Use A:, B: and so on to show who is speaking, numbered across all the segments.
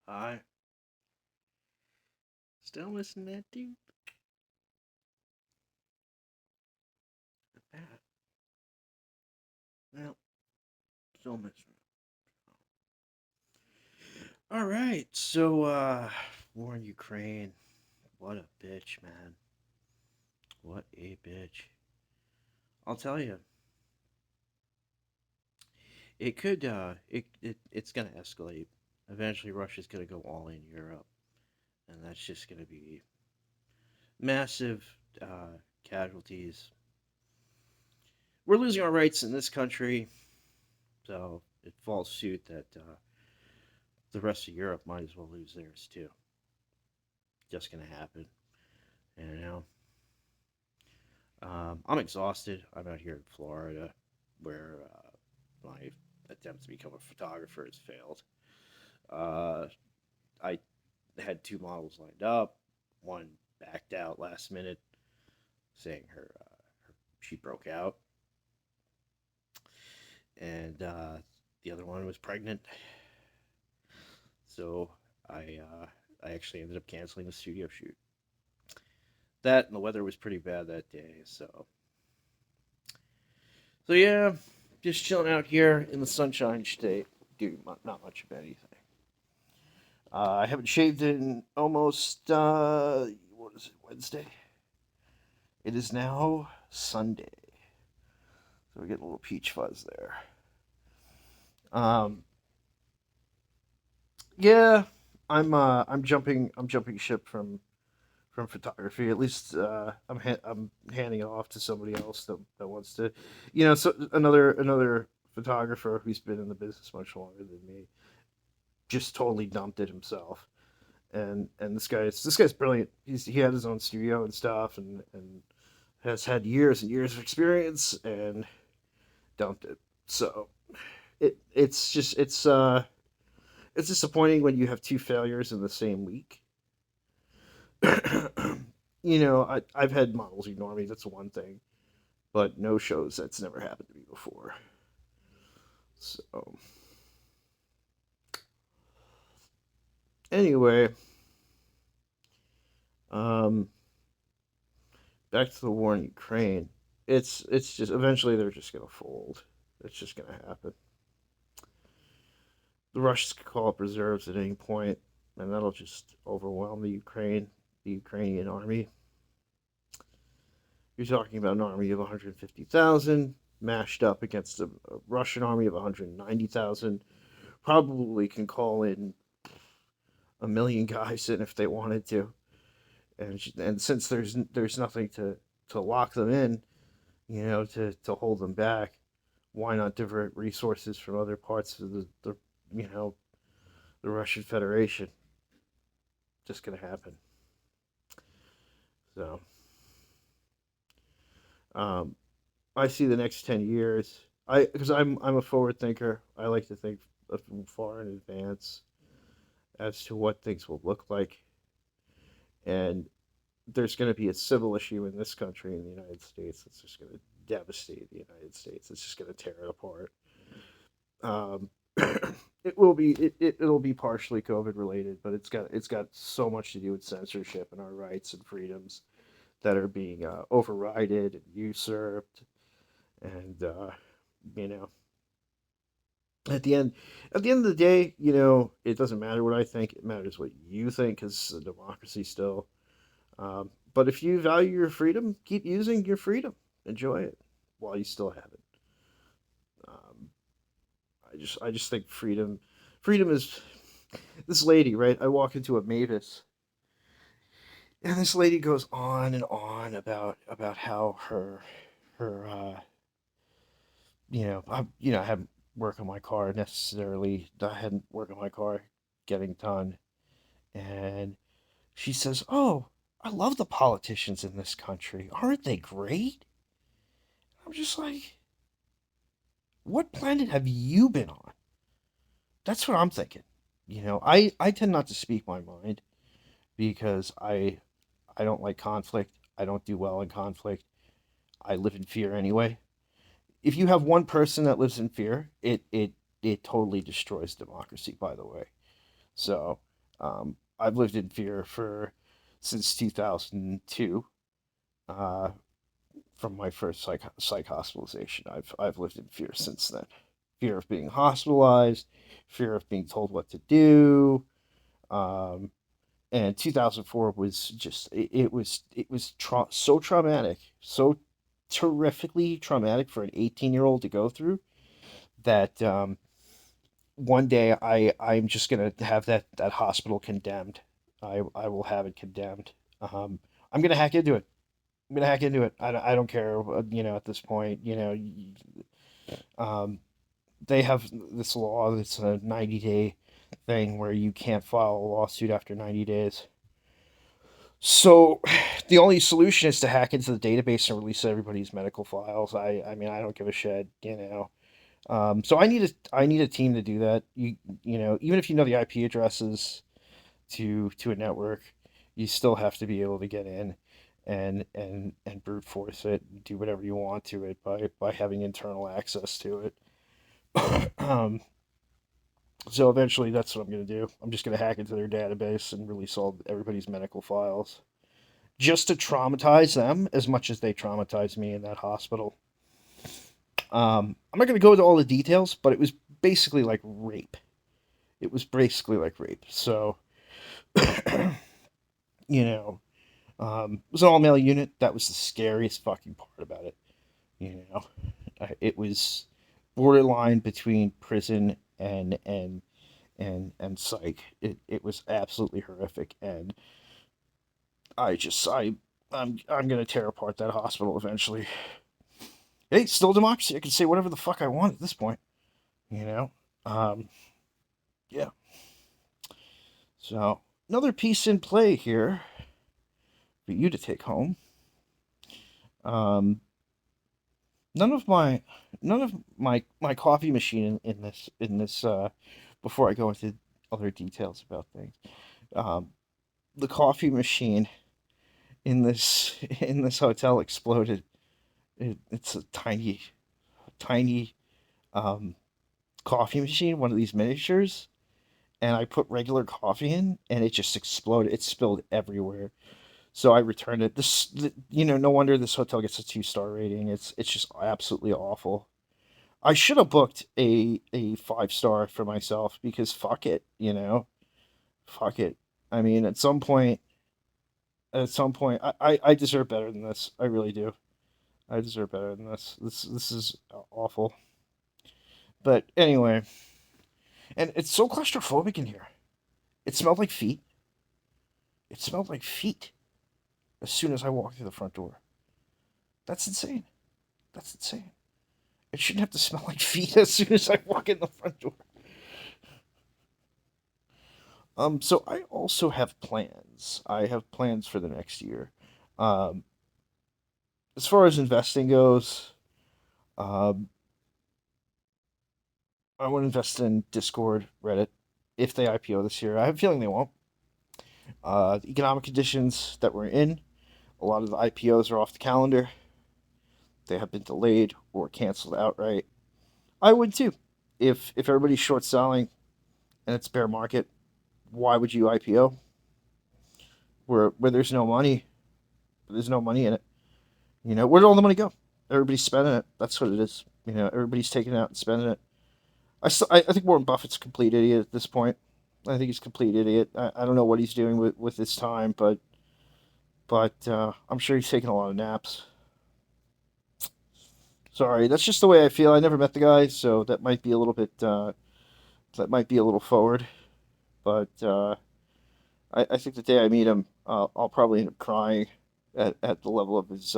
A: Hi. Still missing that dude? That. Well, still missing him. Alright, so, war in Ukraine. What a bitch, man. What a bitch. I'll tell you, it's gonna escalate. Eventually, Russia's gonna go all in Europe, and that's just gonna be massive, casualties. We're losing our rights in this country, so it falls suit that, the rest of Europe might as well lose theirs too. Just gonna happen. You know, I'm exhausted. I'm out here in Florida, where my attempt to become a photographer has failed. Uh, I had two models lined up. One backed out last minute, saying she broke out, and the other one was pregnant. So I actually ended up canceling the studio shoot. That and the weather was pretty bad that day, so yeah, just chilling out here in the Sunshine State. Doing not much of anything. I haven't shaved in almost what is it, Wednesday? It is now Sunday, so we're getting a little peach fuzz there. Um, yeah, I'm jumping ship from photography. At least I'm handing it off to somebody else that wants to, so another photographer who's been in the business much longer than me just totally dumped it himself. And this guy's brilliant. He had his own studio and stuff, and has had years and years of experience, and dumped it. So it's disappointing when you have two failures in the same week. I've had models ignore me. That's one thing, but no shows. That's never happened to me before. So anyway, um, back to the war in Ukraine. It's just eventually they're just gonna fold. It's just gonna happen. The Russians could call up reserves at any point, and that'll just overwhelm the Ukrainian army. You're talking about an army of 150,000 mashed up against a Russian army of 190,000. Probably can call in a million guys in if they wanted to, and since there's nothing to lock them in, to hold them back, why not divert resources from other parts of the you know the Russian Federation? Just gonna happen. So um, I see the next 10 years. Because I'm a forward thinker. I like to think far in advance as to what things will look like, and there's going to be a civil issue in this country in the United States that's just going to devastate the United States. It's just going to tear it apart. Um, it'll be partially COVID related, but it's got so much to do with censorship and our rights and freedoms that are being overridden and usurped. And you know, at the end at the end of the day, it doesn't matter what I think. It matters what you think, because democracy still. But if you value your freedom, keep using your freedom. Enjoy it while you still have it. Um, I just think freedom is this lady, right? I walk into a Mavis, and this lady goes on and on about how her I hadn't work on my car necessarily. I hadn't work on my car getting done, and she says, "Oh, I love the politicians in this country. Aren't they great?" I'm just like, what planet have you been on? That's what I'm thinking. I tend not to speak my mind because I don't like conflict. I don't do well in conflict. I live in fear anyway. If you have one person that lives in fear, it totally destroys democracy, by the way. So, I've lived in fear for since 2002. Uh, from my first psych hospitalization, I've lived in fear since then. Fear of being hospitalized, fear of being told what to do. Um, and 2004 was just so traumatic, so terrifically traumatic for an 18-year-old to go through that one day I'm just gonna have that hospital condemned. I will have it condemned. I'm gonna hack into it. I'm gonna hack into it. I don't care. At this point, um, they have this law that's a 90-day thing where you can't file a lawsuit after 90 days. So the only solution is to hack into the database and release everybody's medical files. I mean, I don't give a shit. So I need a team to do that. Even if you know the IP addresses to a network, you still have to be able to get in and brute force it and do whatever you want to it by having internal access to it. um, so eventually, that's what I'm gonna do. I'm just gonna hack into their database and release all everybody's medical files, just to traumatize them as much as they traumatized me in that hospital. I'm not going to go into all the details, but it was basically like rape. It was basically like rape. So, you know, it was an all male unit. That was the scariest fucking part about it. You know, it was borderline between prison and psych. It was absolutely horrific, and I just I'm gonna tear apart that hospital eventually. Hey, it's still democracy. I can say whatever the fuck I want at this point. You know, um, yeah. So another piece in play here for you to take home. Um, none of my none of my coffee machine in this before I go into other details about things. Um, the coffee machine in this hotel exploded. It's a tiny um, coffee machine, one of these miniatures, and I put regular coffee in, and it just exploded. It spilled everywhere. So I returned it. No wonder this hotel gets a 2-star rating. It's just absolutely awful. I should have booked a 5-star for myself because fuck it. I mean, at some point, I deserve better than this. I really do. I deserve better than this. This is awful. But anyway, and it's so claustrophobic in here. It smelled like feet. It smelled like feet as soon as I walked through the front door. That's insane. That's insane. It shouldn't have to smell like feet as soon as I walk in the front door. So I also have plans. I have plans for the next year. Um, as far as investing goes, um, I want to invest in Discord, Reddit, if they IPO this year. I have a feeling they won't. The economic conditions that we're in, a lot of the IPOs are off the calendar. They have been delayed or canceled outright. I would too. If everybody's short selling and it's bear market, why would you IPO? Where there's no money in it. Where'd all the money go? Everybody's spending it. That's what it is. Everybody's taking it out and spending it. I think Warren Buffett's a complete idiot at this point. I think he's a complete idiot. I don't know what he's doing with his time, but I'm sure he's taking a lot of naps. Sorry, that's just the way I feel. I never met the guy, so that might be a little forward. But I think the day I meet him, I'll probably end up crying at the level of his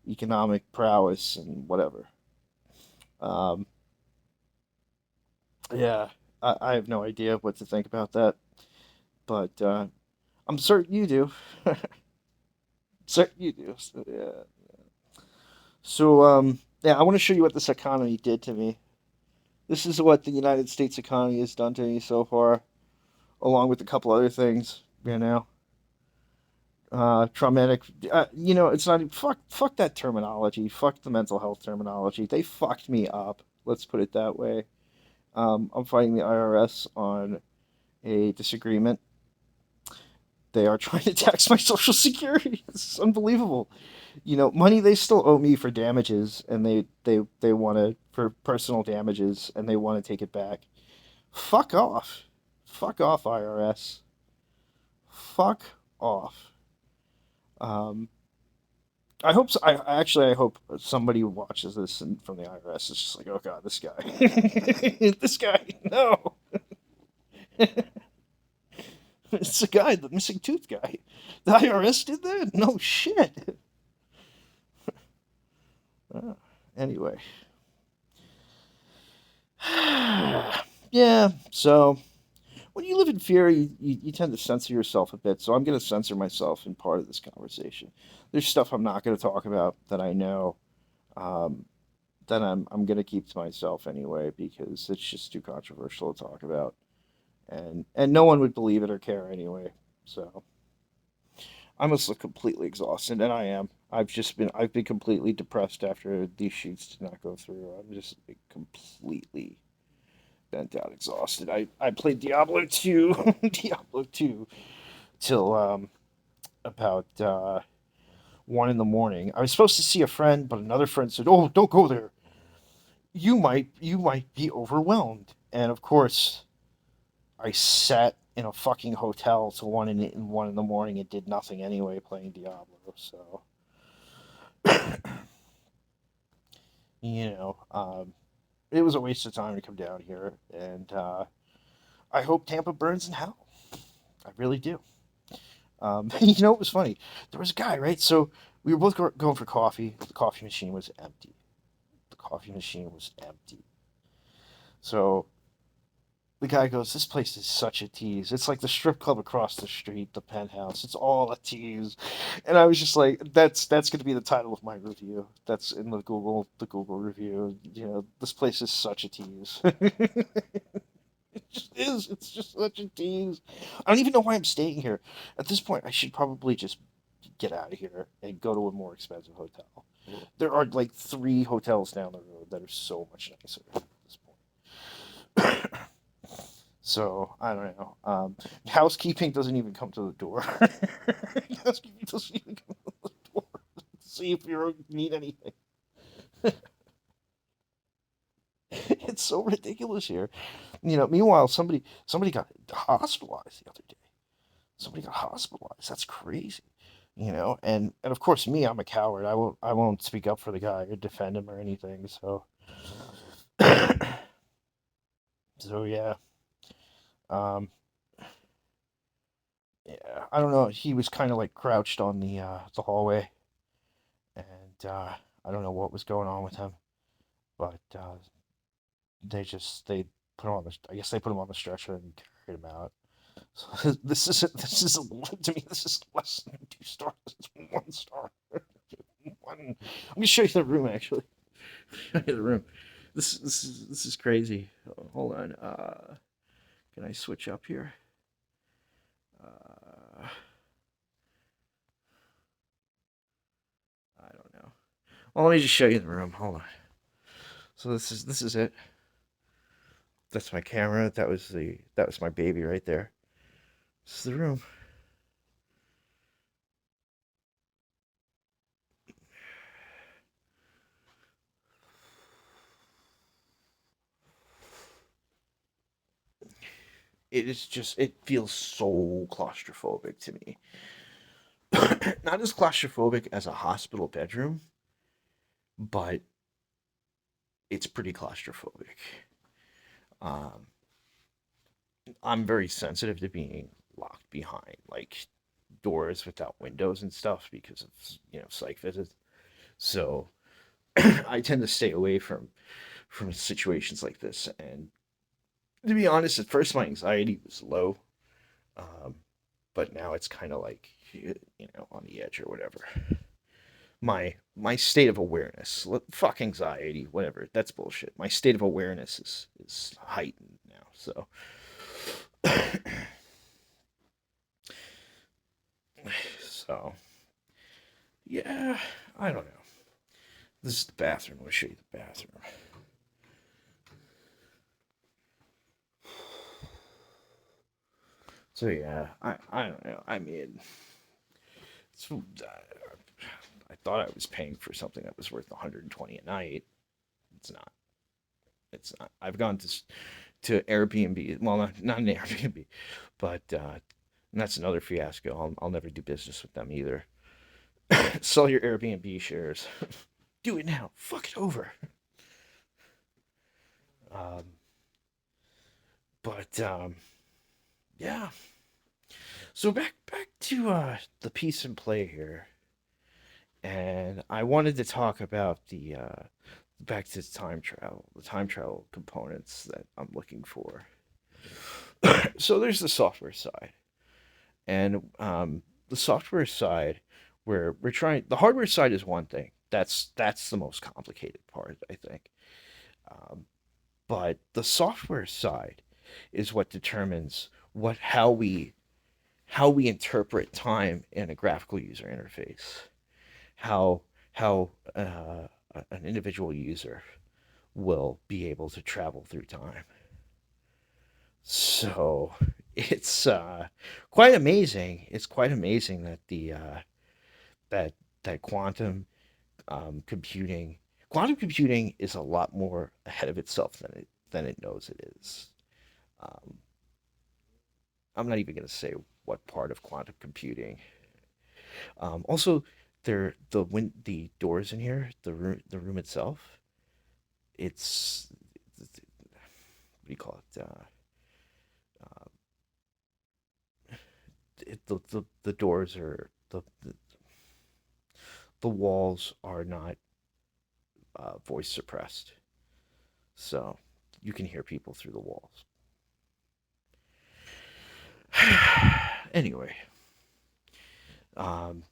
A: economic prowess and whatever. Um, yeah, I have no idea what to think about that, but I'm certain you do. Certain you do. So, yeah. So yeah, I want to show you what this economy did to me. This is what the United States economy has done to me so far, along with a couple other things. Traumatic. It's not fuck that terminology. Fuck the mental health terminology. They fucked me up. Let's put it that way. I'm fighting the IRS on a disagreement. They are trying to tax my social security. It's unbelievable. Money they still owe me for damages, and they want to for personal damages, and they want to take it back. Fuck off. Fuck off, IRS. Fuck off. Um, I hope so, I hope somebody who watches this and from the IRS is just like, oh god, this guy, this guy, no, it's the guy, the missing tooth guy. The IRS did that? No shit. Uh, anyway, yeah. So when you live in fear, you tend to censor yourself a bit. So I'm going to censor myself in part of this conversation. There's stuff I'm not going to talk about that I know. Um, then I'm gonna keep to myself anyway because it's just too controversial to talk about, and no one would believe it or care anyway. So I'm just completely exhausted, and I am. I've been completely depressed after these shoots did not go through. I'm just completely bent out, exhausted. I played Diablo 2, Diablo 2 till about 1 in the morning. I was supposed to see a friend, but another friend said, "Oh, don't go there. You might be overwhelmed." And of course, I sat in a fucking hotel till 1 in the morning and did nothing anyway, playing Diablo. So you know, it was a waste of time to come down here, and I hope Tampa burns in hell. I really do. It was funny. There was a guy, right? So we were both going for coffee. The coffee machine was empty. The coffee machine was empty. So the guy goes, "This place is such a tease. It's like the strip club across the street, the penthouse. It's all a tease." And I was just like, "That's going to be the title of my review. That's in the Google review. This place is such a tease. It just is. It's just such a tease. I don't even know why I'm staying here. At this point, I should probably just get out of here and go to a more expensive hotel. There are like 3 hotels down the road that are so much nicer at this point." So I don't know. Housekeeping doesn't even come to the door. Housekeeping doesn't even come to the door to see if you need anything. It's so ridiculous here. Meanwhile, somebody got hospitalized the other day. Somebody got hospitalized. That's crazy. And of course me, I'm a coward. I won't speak up for the guy or defend him or anything. So so yeah. Um, yeah, I don't know. He was kind of like crouched on the hallway, and I don't know what was going on with him, but they put him on the I guess they put him on the stretcher and carried him out. So this is to me this is less than 2 stars. It's 1 star. One. Let me show you the room actually. Show you the room. This is crazy. Hold on. Can I switch up here? Uh, I don't know. Well, let me just show you the room. Hold on. So this is it. That's my camera. That was my baby right there. This is the room. It feels so claustrophobic to me. Not as claustrophobic as a hospital bedroom, but it's pretty claustrophobic. Um, I'm very sensitive to being locked behind like doors without windows and stuff because of psych visits. So I tend to stay away from situations like this. And to be honest, at first my anxiety was low, um, but now it's kind of like on the edge or whatever. My state of awareness, fuck anxiety, whatever. That's bullshit. My state of awareness is heightened now. So so yeah, I don't know. This is the bathroom. I'll show you the bathroom. So yeah, I don't know. I mean, it's, I thought I was paying for something that was worth 120 a night. It's not. It's not. I've gone to Airbnb. Well, not an Airbnb, but and that's another fiasco. I'll never do business with them either. Sell your Airbnb shares. Do it now. Fuck it over. Um, but yeah. So back to the piece and play here, and I wanted to talk about the back to the time travel components that I'm looking for. So there's the software side, and the software side where we're trying. The hardware side is one thing. That's the most complicated part, I think. Um, but the software side is what determines what how we interpret time in a graphical user interface. How an individual user will be able to travel through time. So it's quite amazing. It's quite amazing that that that computing quantum computing is a lot more ahead of itself than it knows it is. Um, I'm not even going to say what part of quantum computing. Also, the doors in here, the room itself. It's what do you call it? Uh, the doors are the walls are not voice suppressed, so you can hear people through the walls. Anyway, um,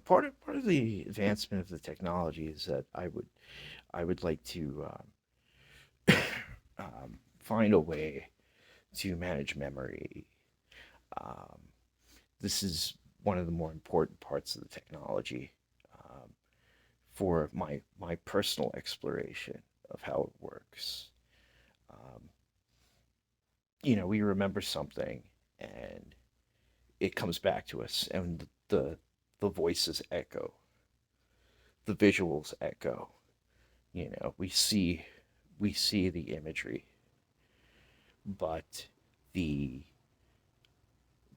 A: part of the advancement of the technology is that I would like to find a way to manage memory. Um, this is one of the more important parts of the technology um, for my personal exploration of how it works. Um, we remember something and it comes back to us, and the voices echo, the visuals echo. We see the imagery, but the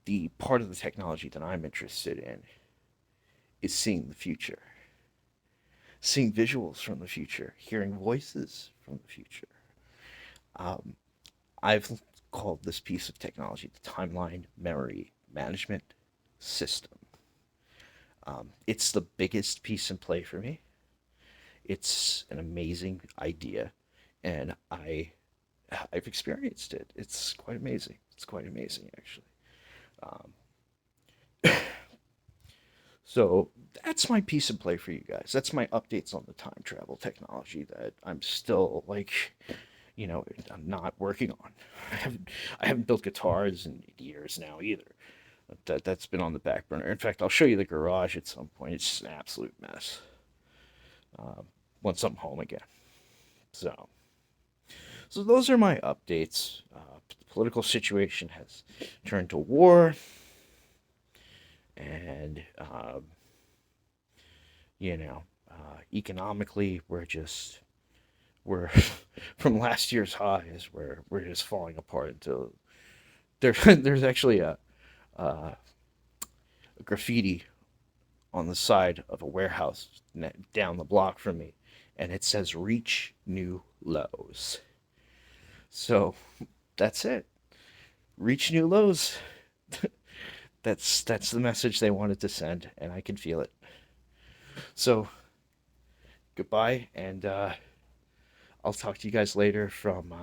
A: the part of the technology that I'm interested in is seeing the future, seeing visuals from the future, hearing voices from the future. Um, I've called this piece of technology the timeline memory management system. It's the biggest piece in play for me. It's an amazing idea, and I've experienced it. It's quite amazing. It's quite amazing, actually. Um, so that's my piece of play for you guys. That's my updates on the time travel technology that I'm still like, I'm not working on. I haven't built guitars in years now either. That's been on the back burner. In fact, I'll show you the garage at some point. It's just an absolute mess. Um, Once I'm home again. So, so those are my updates. The political situation has turned to war, and economically, we're from last year's highs, we're just falling apart until there's actually a graffiti on the side of a warehouse down the block from me, and it says "Reach new lows." So that's it. Reach new lows. That's the message they wanted to send, and I can feel it. So goodbye, and I'll talk to you guys later from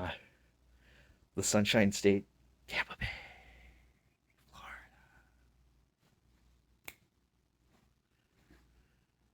A: the Sunshine State, Tampa Bay.